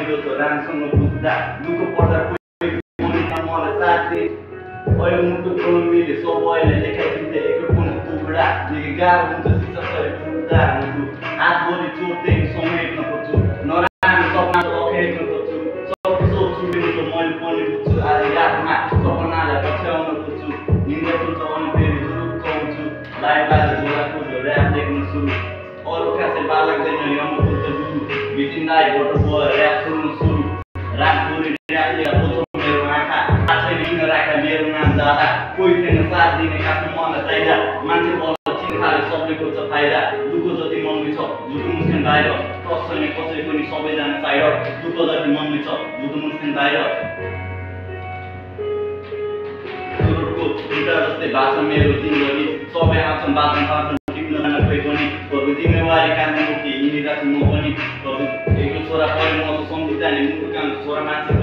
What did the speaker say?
पहिरो त राम्रोसँग बुझ्दा दुःख पर्दा मलाई साथ दे अहिले मुटु मिले सबैलाई देखाइदिन्थे एकपल्ट टुक्रा निकै गाह्रो हुन्छ सिसा सरी टुट्दा मुटु हातभरि चोटदेखि समेट्न खोज्छु नराम्रो सपना लखेट्न खोज्छु सब सोच्छु मैले पनि बुझ्छु आज रातमा सपनालाई पछ्याउन खोज्छु निन्द्रा खुल्छ अनि फेरि जुरुक्क हुन्छु लाइफ बाजे झोला खोज्यो ऱ्याप लेख्न सुरु अरू खासै बाल लाग्दैन यम खुल्छ डुरु बितिन्दा आइबाट भयो ऱ्याप सुन्नु सुरु रातभरि ऱ्याप लेखेर बोल्छ मेरो आँखा आछै लिन राख्दा मेरो नाम दादा कोही थिएन साथ दिने आफ्नो मनलाई चाहिदा मान्छे बल चिन खाले सबले खोज्छ फाइदा दुःख जति मम्मी छ झुटु मुस्कान बाहिर ट्रस्ट छैन कसै पनि सबैजना साइड दुःख जति मम्मी छ झुटु मुस्कान बाहिर सुरुको उल्टा जस्तै भाषा मेरो जिन्दगी सबै आउँछन् बाँच्न पाउँछन् टिप्न जान कोही पनि घरको जिम्मेवारी काममा मुक्ति हिँडिरहेको छु म पनि एक्लो छोरा पऱ्यो म त सम्झिँदा नि मुटु काम छोरा मान्छे